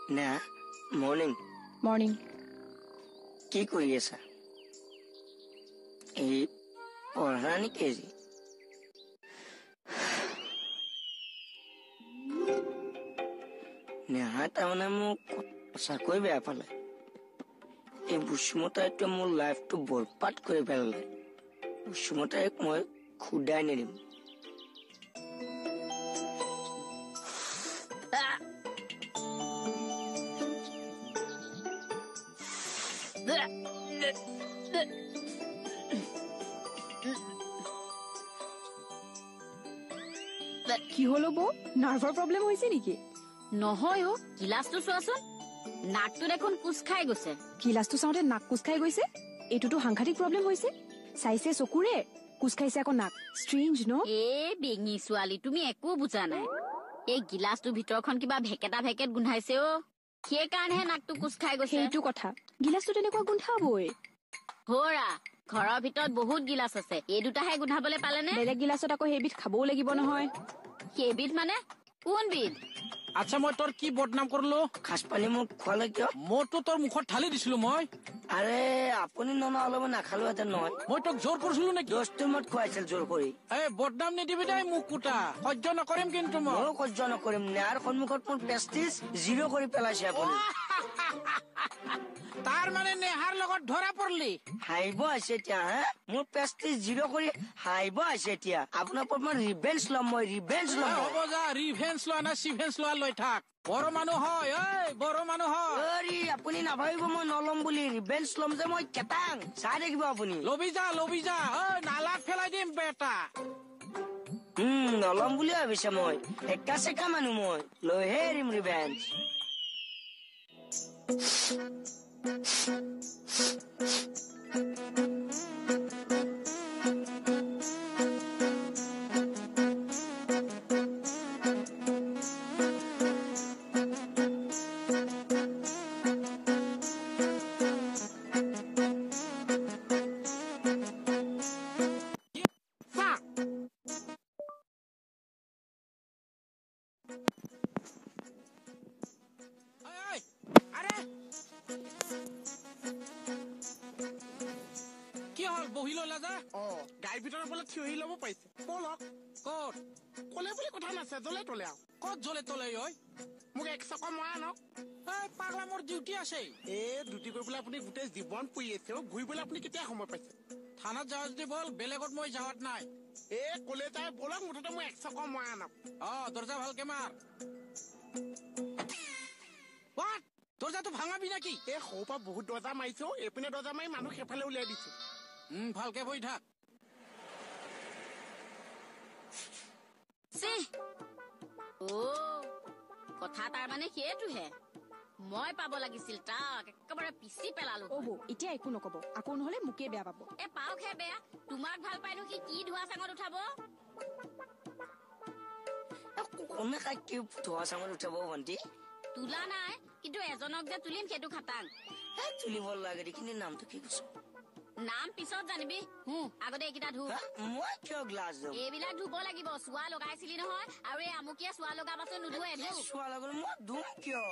না morning morning কি কৰি আছা এই পঢ়া নেকি আজি নেহা তাৰমানে মোক সঁচাকৈ বেয়া পালে এই বুসুমতাইটো মোৰ লাইফটো বৰবাদ কৰি পেলালে বুসুমতাইক মই খুদাই নিদিম কি হলো বৌ নাৰ্ভৰ প্ৰব্লেম হৈছে নেকি নহয় অ গিলাসটো চোৱাচোন নাকটো দেখোন কুচ খাই গৈছে গিলাসটো চাওঁতে নাক কুচ খাই গৈছে এইটোতো সাংঘাতিক প্ৰব্লেম হৈছে চাইছে চকুৰে কুচ খাইছে আকৌ নাক ষ্ট্ৰেঞ্জ ন এ বেঙি ছোৱালী তুমি একো বুজা নাই এই গিলাসটো ভিতৰখন কিবা ভেকেটা ভেকেট গোন্ধাইছে অ সেইকাৰণেহে নাকটো কুচ খাই গৈছে সেইটো কথা গিলাসটো তেনেকুৱা গোন্ধাবই হৰা ঘৰৰ ভিতৰত বহুত গিলাস আছে এই দুটাহে গোন্ধাবলৈ পালেনে বেলেগ গিলাসত আকৌ সেইবিধ খাবও লাগিব নহয় সেইবিধ মানে কোনবিধ আচ্ছা মই তোৰ কি বদনাম কৰিলো খাস পানী মোক খোৱালে কিয় মইতো তোৰ মুখত ঢালি দিছিলো মই আৰে আপুনি ননা অলপ নাখালোহেঁতেন নহয় মই তোক জোৰ কৰিছিলো নেকি দোস্তৰ মত খুৱাইছিল জোৰ কৰি এই বদনাম নিদিবি দেই মোক কুটা সহ্য নকৰিম কিন্তু মই ময়ো সহ্য নকৰিম নেহাৰ সন্মুখত মোৰ প্ৰেষ্টিজ জিৰ' কৰি পেলাইছে আপুনি তাৰ মানে নেহাৰ লগত ধৰা পৰিলি হাঁহিব আছে এতিয়া হা মোৰ প্ৰেষ্টিজ জিৰ' কৰি হাঁহিব আছে এতিয়া আপোনাৰ ওপৰত মই ৰিভেঞ্জ ল'ম মই ৰিভেঞ্জ ল'ম হ'ব যা ৰিভেঞ্জ লোৱা না চিভেঞ্জ লোৱা লৈ থাক বড় মানুহ হয় ঐ বড় মানুহ হয় আপুনি নাভাবিব মই নলম বুলি ৰিভেঞ্জ ল'ম যে মই কেটাং চাই থাকিব আপুনি লবি যা ঐ নালাত পেলাই দিম বেটা নলম বুলি ভাবিছে মই একা চেকা মানুহ মই লৈহে এৰিম ৰিভেঞ্জ গাড়ীৰ ভিতৰত বোলে থিয় হৈ ল'ব পাৰিছে বলক ক'ত ক'লে বুলি কথা নাছে জলে তলে আৰু ক'ত জ্বলে তলে ঐ মোক এক চকৰ মৰা আনক পাগলা মোৰ ডিউটি আছে ডিউটি কৰিবলৈ আপুনি গোটেই জীৱন পৰি আছে ঘূৰিবলৈ আপুনি কেতিয়া সময় পাইছে থানাত যাওঁ যদি বল বেলেগত মই যাৱাত নাই ক'লে তাই বলক মুঠতে মই এক চকৰ মৰা আনক দৰ্জা ভালকে মাৰ দৰ্জাটো ভাঙাবি নেকি সৰুৰ পৰা বহুত দৰ্জা মাৰিছো এইপিনে দৰ্জা মাৰি মানুহ সেইফালে উলিয়াই দিছো ভালকে বহি থাক কথা তাৰ মানে সেইটোহে মই পাব লাগিছিল তাক একেবাৰে পিচি পেলালো এতিয়া একো নকব আকৌ নহলে মোকে বেয়া পাব পাওকহে বেয়া তোমাক ভাল পাইনো সি কি ধোৱা চাঙত উঠাব কোনে কি ধোৱা চাঙত উঠাব ভণ্টি তোলা নাই কিন্তু এজনক যে তুলিম সেইটো খাটাং তুলিব লাগে কিন্তু নামটো কি কৈছো নাম পিছত জানিবি আগতে এইকেইটা ধু মই কিয় গ্লাছ দিম এইবিলাক ধুব লাগিব চোৱা লগাইছিলি নহয় আৰু এই আমুকিয়ে চোৱা লগাবাচোন নুধুৱে চোৱা লগালে মই ধুম কিয়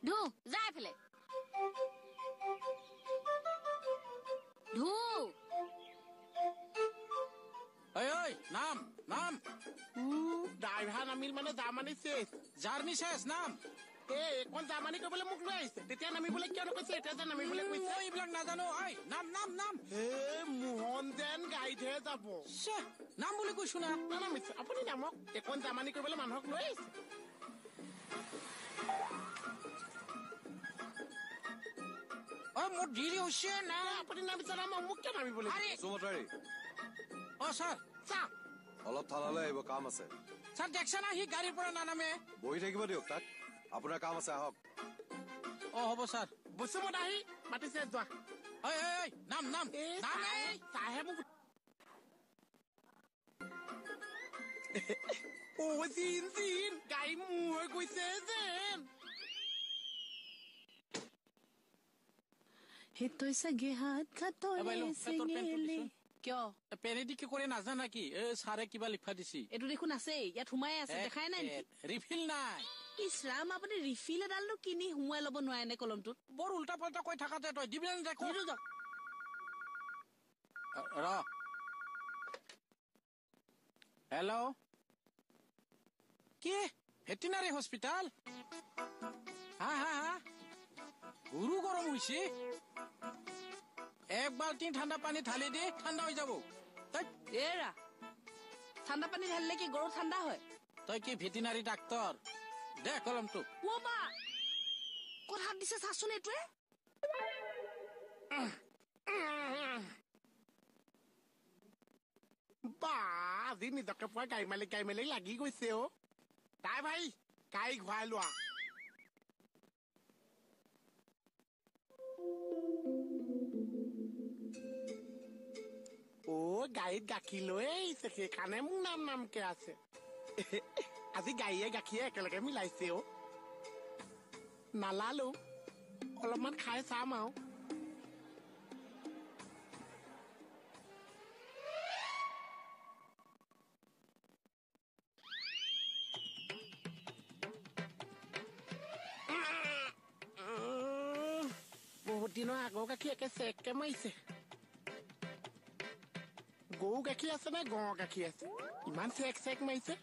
ধু যা এইফালে ধু নাম নাম ড্ৰাইভাৰ নামিল মানে জাৰ্মানী শেষ জাৰ্ণি শেষ নাম এইখন জাৰ্মানী কৰিবলৈ মোক লৈ আহিছে তেতিয়া নামিবলৈ কিয় নকৈছে এতিয়া যে নামিবলৈ কৈছে এইবিলাক নাজানো নাম নাম নাম মোহন যেন গাড়ীতহে যাব নাম বুলি কৈছো না নামিছে আপুনি নামক এইখন জাৰ্মানী কৰিবলৈ মানুহক লৈ আহিছে মোৰ দেৰি হৈছে না আপুনি নামিছে নাম মোক কিয় নামিবলৈ ছাৰ অলপ থানালৈ আহিব কাম আছে ছাৰ দেখছে না সি গাড়ীৰ পৰা নানামে বহি থাকিব দিয়ক তাক আপোনাৰ কাম আছে আহক হ'ব ছাৰ বসুমত আহি মাতিছে যোৱা নাম নাম চাহে মোক জিন গাড়ী মোৰ হৈ গৈছে যেন Hito'y sa gihat katoy singili কিয় পেৰেডি কি কৰে নাজানা কি ছাৰে কিবা লিখা দিছি এইটো দেখোন আছেই ইয়াত সোমাই আছে দেখাই নাই নেকি ৰিফিল নাই ইছ ৰাম আপুনি ৰিফিল এডালনো কিনি সোমোৱাই ল'ব নোৱাৰে নে কলমটোত বৰ উল্টা পাল্টা কৈ থাকাতে তই দিবি নে দেখো নিদো যাওক ৰ হেল্ল' কি ভেটেনাৰী হস্পিটাল হা হা হা গুৰু গৰম হৈছে এক বাল্টি ঠাণ্ডা পানী ঢালি দি ঠাণ্ডা হৈ যাব এৰা ঠাণ্ডা পানী ঢালিলে কি গৰু ঠাণ্ডা হয় তই কি ভেটেনাৰী ডাক্তৰ দে কলমটো অ বা ক'ত হাত দিছে চাচোন এইটোৱে বা আজি নিজকে পোৱা গাই মালিক লাগি গৈছে অ তাই ভাই গাই ঘূৰাই লোৱা গাইত গাখীৰ লৈ আহিছে সেইকাৰণে মোক নামকে আছে আজি গাইয়ে গাখীৰে একেলগে মিলাইছে অ নালালো অলপমান খাই চাম আৰু বহুত দিনৰ আগৰ গাখীৰ একে চেককে মাৰিছে গৰু গাখীৰ আছে নে গঁৰ গাখীৰ আছে ইমান চেক মাৰিছে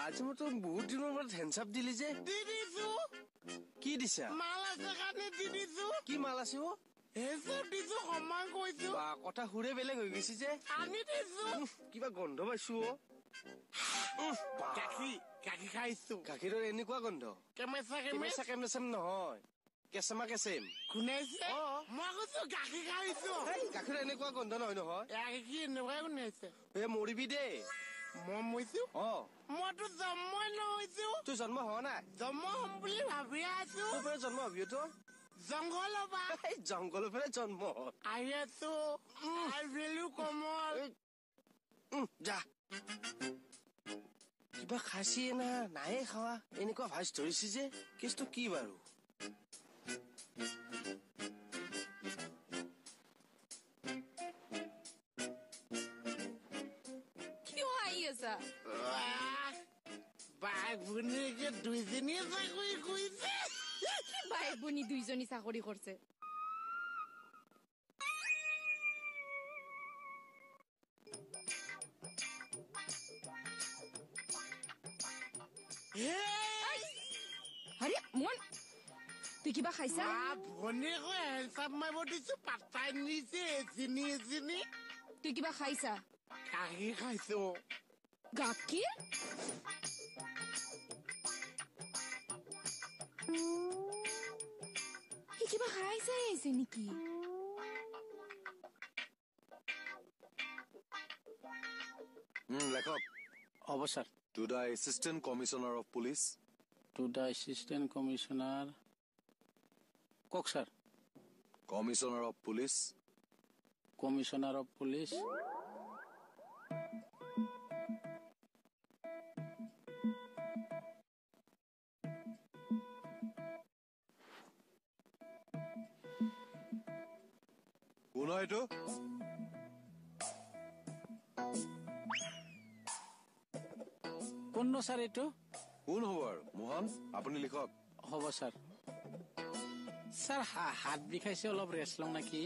আজি মই তোক বহুত দিনৰ পৰা হেণ্ডচাপ দিলি যে কি দিছা মাল আছে কাৰণে দি দিছো কি মাল আছে অ দিছো সমান কৈছো কথা সুৰে বেলেগ হৈ গৈছে যে আনি দিছো কিবা গন্ধ পাইছো অ গাখীৰ খাইছো গাখীৰৰ এনেকুৱা গন্ধ কেমেচা কেমেচাম নহয় কেঁচামা কেঁচেম শুনাইছে মই কৈছো গাখীৰ খাইছো গাখীৰ এনেকুৱা গন্ধ নহয় নহয় গাখীৰ এনেকুৱাই শুনাইছে মৰিবি দেই মই মৰিছো মইতো জন্মই নহৈছো তোৰ জন্ম হোৱা নাই জন্ম হম বুলি ভাবি আছো জন্ম হবি তো জংঘলৰ পৰা জংঘলৰ পৰা জন্ম আহি আছো কমল যা কিবা খাইছিয়ে না নায়ে খাৱা এনেকুৱা ভাইজ ধৰিছে যে কেছটো কি বাৰু দুইজনীয়ে চাকৰি কৰিছে বাইক বনি দুইজনী চাকৰি কৰিছে তুই কিবা খাইছা ভনীয়েকৈ হেলচাপ মাৰিব দিছো পাত্তাই নিছে এচিনি তুই কিবা খাইছা গাখীৰ খাইছো গাখীৰ কিবা খাইছে আহিছে নেকি লেখক হ'ব sir to the assistant commissioner of police to the assistant commissioner কওক sir commissioner of police commissioner of police কোন হয় এইটো কোন নো ছাৰ এইটো কোন হ'ব আৰু মোহন আপুনি লিখক হ'ব ছাৰ ছাৰ হাত বিষাইছে অলপ ৰেষ্ট লওঁ নেকি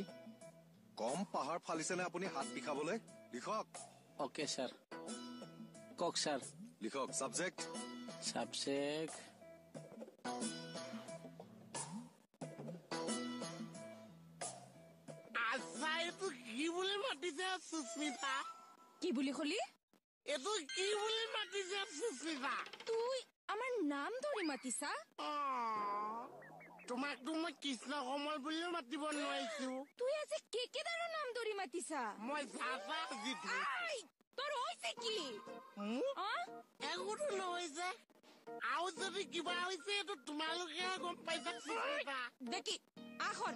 কম পাহাৰ ফালিছেনে আপুনি হাত বিষাবলৈ লিখক অ'কে ছাৰ কওক ছাৰ লিখক ছাবজেক্ট কি বুলি মাতিছে সুস্মিতা? কি বুলি কলি? এইটো কি বুলি মাতিছে সুস্মিতা? তুই আমাৰ নাম ধৰি মাতিছা? তোমাকতো মই কৃষ্ণ কমল বুলিও মাতিব নোৱাৰিছো। তুই আজি কেকেদাৰৰ নাম ধৰি মাতিছা? মই চাচা জিতু। তোৰ হৈছে কি? একোতো নহৈছে। আৰু যদি কিবা হৈছে এইটো তোমালোকে গম পাইছা সুস্মিতা। দেখি আখৰ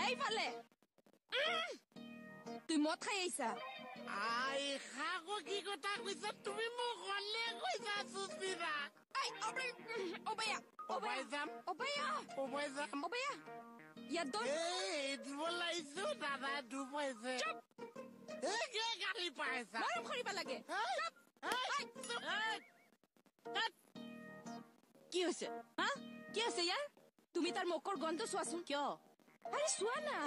এইফালে তুই মদ খাই আহিছা? আকৌ কি কথা কৈছা তুমি? মোক হলে কৈছা সুস্মিতা। অবাই যাম ইয়াত দৌৰ। দিব লাগিছো দাদা ধূপ হৈছে। গালি পাইছা মৰম কৰিব লাগে। কি হৈছে হা? কি হৈছে ইয়াৰ? তুমি তাৰ মুখৰ গন্ধ চোৱাচোন। কিয়? আৰে চোৱা না।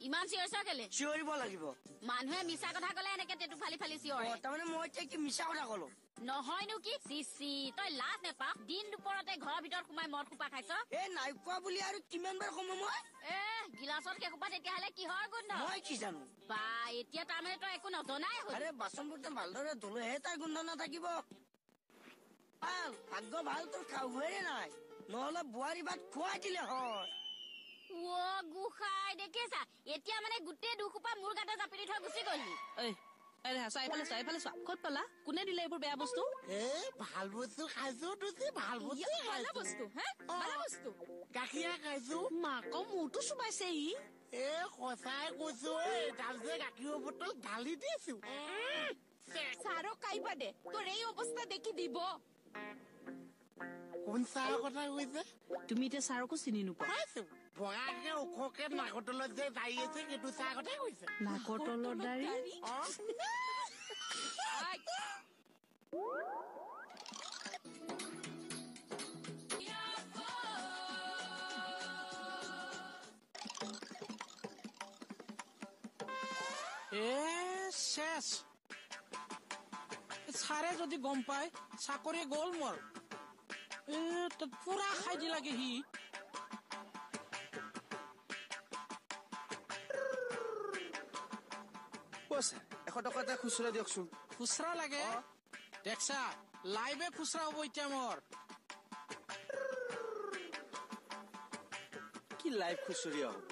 ইমান চিঞৰিছা কেলে? চিঞৰিব লাগিব। মানুহে মিছা কথা কলে এনেকে তেতু ফালি ফালি চিঞৰে। তাৰমানে মই এতিয়া কি মিছা কথা কলো? নহয়নো কি? চিচি তই লাজ নেপা? দিন দুপৰতে ঘৰৰ ভিতৰত সোমাই মদ সোপা খাইছ। নাই খোৱা বুলি আৰু কিমান বাৰ কম মই? গিলাচত সেইসোপা তেতিয়াহলে কিহৰ গোন্ধ? মই কি জানো? বা এতিয়া তাৰমানে তই একো নজনাই হ'ল। আৰে বাচন বৰ্তন ভালদৰে ধুলেহে তাৰ গোন্ধ নাথাকিব। ভাগ্য ভাল তোৰ খাবয়ে নাই, নহলে বোৱাৰী ভাত খুৱাই দিলে হয়। গোসাই দেখিছা এতিয়া মানে গোটেই দুখোপা মোৰ গাতে জাপি দি থৈ গুচি গ'লহি। চাইফালে চোৱা। ক'ত পালা? কোনে দিলে এইবোৰ বেয়া বস্তু? ভাল বস্তু খাইছো। ভাল বস্তু গাখীৰ খাইছো। মাকক মূৰটো চুবাইছে ই। সঁচাই কৈছো। তাৰ যে গাখীৰৰ বটল ঢালি দিছো। চাৰক কাইবা দে, তোৰ এই অৱস্থা দেখি দিব। কোন চাৰৰ কথা কৈছে? তুমি এতিয়া চাৰকো চিনি নোপোৱা? বগাকে ওখকে নাকৰ তলত যে দাড়ি আছে সেইটো চাৰ কথাই কৈছে। নাকৰ তলৰ দাড়ি? শেষ। ছাৰে যদি গম পায় চাকৰি গ'ল মোৰ। পুৰা খাই দিলাগে সি। ছাৰ 100 টকা এটা খুচুৰা দিয়কচোন। খুচৰা লাগে? দেখছা লাইভে খুচৰা হ'ব এতিয়া মোৰ। কি লাইভ খুচুৰীয়া হ'ব?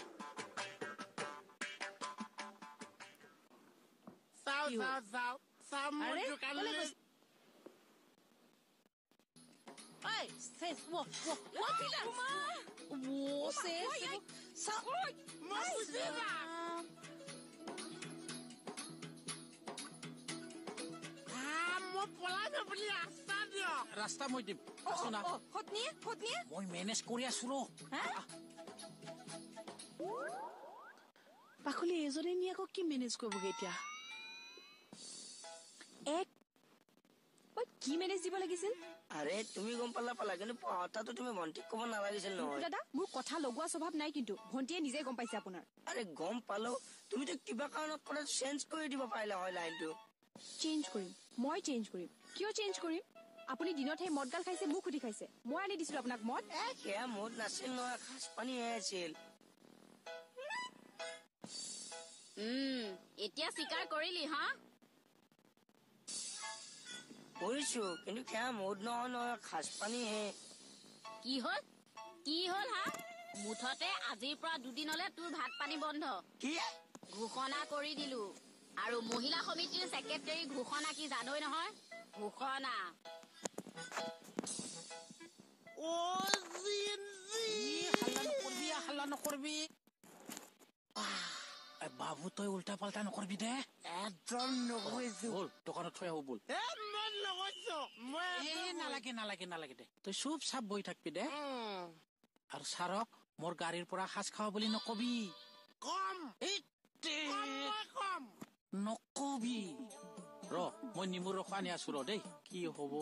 চাও মোৰ দোকানলৈ। ৰাস্তা মই দিম। মই মেনেজ কৰি আছো। পাখলি এজনে নি আকৌ কি মেনেজ কৰিবগে এতিয়া? কি মেনেজ দিব লাগিছিল? আৰে তুমি গম পালা কিন্তু পঢ়াটো তুমি ভণ্টিক ক'ব নালাগিছিল নহয়। দাদা মোৰ কথা লগোৱা স্বভাৱ নাই, কিন্তু ভণ্টিয়ে নিজে গম পাইছে আপোনাৰ। আৰে গম পালো, তুমিতো কিবা কাৰণত পৰা চেঞ্জ কৰি দিব পাৰিলা হয় লাইনটো। চেঞ্জ কৰিম? মই চেঞ্জ কৰিম? কিয় চেঞ্জ কৰিম? আপুনি দিনত সেই মদ গাল খাইছে, মোক সুধি খাইছে। মই আনি দিছিলো আপোনাক মদ। সেয়া মদ নাছিল নহয়, সাজ পানীহে আছিল। এতিয়া স্বীকাৰ কৰিলি হা? কৰিছো, কিন্তু সেয়া মদ নহয়, সাজ পানীহে। কি হ'ল হা? মুঠতে আজিৰ পৰা দুদিনলে তোৰ ভাত পানী বন্ধ। কি? ঘোষণা কৰি দিলো। আৰু মহিলা সমিতিৰ ছেক্ৰেটাৰী ঘোষণা কি জানই নহয়? ঘোষণা হাল্লা নকৰবি। বাবু তই উল্টা পাল্টা নকৰবি দে। একদম নকৰিছো। বল দোকানত থৈ আহো বল। নালাগে দে। তই চুপ চাপ বহি থাকবি দে। আৰু ছাৰক মোৰ গাড়ীৰ পৰা সাজ খাৱা বুলি নকবি। কম। কম নকবি ৰ মই নিমু ৰস আনি আছো ৰ দেই কি হব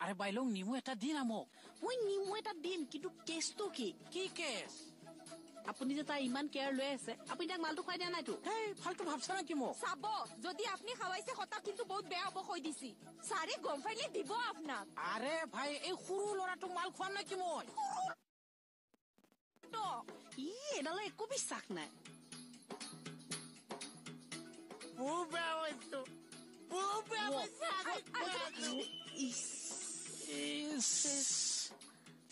আৰে বাইলং নিমু এটা দি না মোক মই নিমু এটা দিম কিন্তু কেছটো কি কি কেছ আপুনি যে তাৰ ইমান কেয়াৰ লৈ আছে আপুনি তাক মালটো খুৱাই দিয়া নাইতো হেই ফালতু ভাবছা নাকি মোক চাব যদি আপনি খাওয়াইছে হতা কিন্তু বহুত বেয়া হব কৈ দিছি সারে গম ফাইলে দিব আপনাক আৰে ভাই এই সৰু ল'ৰাটোক মাল খুৱাম নাকি মই তো ই এডালে একো বিশ্বাস নাই বহুত বেয়া হৈছো বহুত বেয়া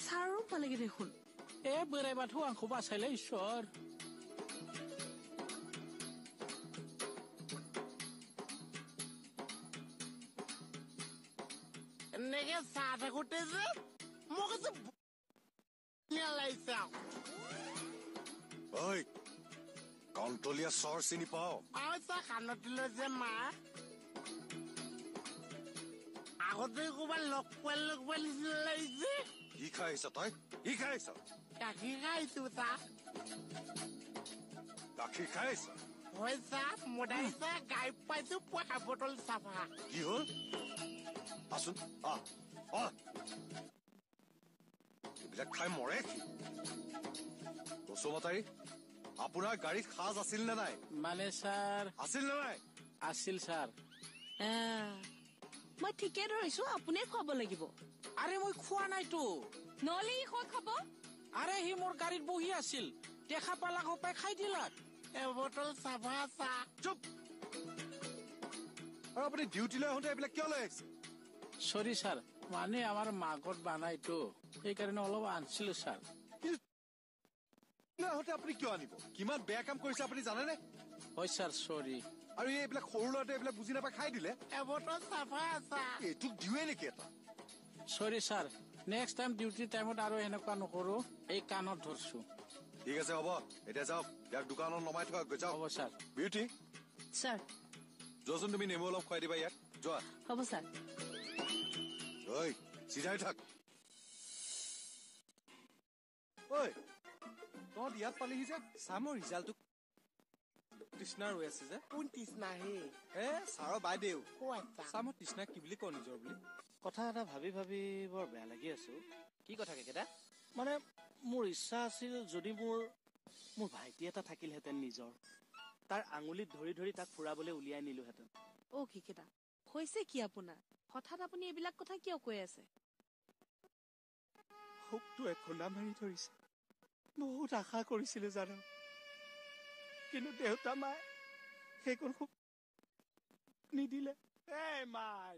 ছাৰো পালেগে দেখোন এ बोराइ बाथौ आंखौ बासायलै इसोर এনেকে চাহ থাকোতে যে মোক লাগিছে ঐ কণ্টলীয়া চৰ চিনি পাও চাহ কাণত লৈ যে মা আগতে ক'ৰবাত লগ পোৱা নিচিনা লাগিছে কি খাই আহিছ তই কি খাই আহিছ গাখীৰ খাইছো চাহ গাখীৰ খাই আহিছ হয় চাহ মদাই চাহ গাই পাইছো পঢ়া বটল চাফা কি হ'ল আছোন এইবিলাক খাই মৰে কি বসুমতাৰী আপোনাৰ গাড়ীত সাজ আছিল নে নাই মানে ছাৰ আছিল নে নাই আছিল ছাৰ মই ঠিকে ধৰিছো আপুনিয়ে খুৱাব লাগিব আৰে মই খোৱা নাইতো নহলে ই ক'ত খাব আৰে সি মোৰ গাড়ীত বহি আছিল দেখা পালা পাই খাই দিলাক এবটল চাফা চাহ চুপ আৰু আপুনি ডিউটিলৈ আহোঁতে এইবিলাক কিয় লৈ আহিছে সৰি ছাৰ মানে আমাৰ মাঘত বানাইতো সেইকাৰণে অলপ আনিছিলো ছাৰ আহোঁতে আপুনি কিয় আনিব কিমান বেয়া কাম কৰিছে আপুনি জানেনে হয় ছাৰ সৰি আৰু এইবিলাক সৰু ল'ৰাটোৱে এইবিলাক বুজি নাপাই খাই দিলে এবটল চাফা চাহ এইটোক দিওঁৱে নেকি এটা সৰি ছাৰ নেক্সট টাইম ডিউটি টাইমত আৰু এনেকুৱা নকৰো এই কাণত ধৰছো ঠিক আছে হ'ব এতিয়া যাওক ইয়াক দোকানত নমাই থোৱা যাওক হ'ব ছাৰ বিউটি ছাৰ যোৱাচোন তুমি নেমু অলপ খুৱাই দিবা ইয়াক যোৱা হ'ব ছাৰ ঐ চিধাই থাক ঐ তহঁত ইয়াত পালিহি যে চামৰ ৰিজাল্টটো তৃষ্ণা ৰৈ আছে যে কোন তৃষ্ণা হে ছাৰৰ বাইদেউ আচ্ছা চামৰ তৃষ্ণা কি বুলি কওঁ নিজৰ বুলি কথা এটা ভাবি ভাবি বৰ বেয়া লাগি আছো কি কথা কেকেটা মানে মোৰ ইচ্ছা আছিল যদি মোৰ ভাইটি এটা থাকিলহেঁতেন নিজৰ তাৰ আঙুলিত ধৰি ধৰি তাক ফুৰাবলৈ উলিয়াই নিলোহেঁতেন অ কিকেটা হৈছে কি আপোনাৰ হঠাৎ আপুনি এইবিলাক কথা কিয় কৈ আছে শোকটোৱে খুন্দা মাৰি ধৰিছে বহুত আশা কৰিছিলো জানো কিন্তু দেউতা মায়ে সেইকণ শোক নিদিলে মাই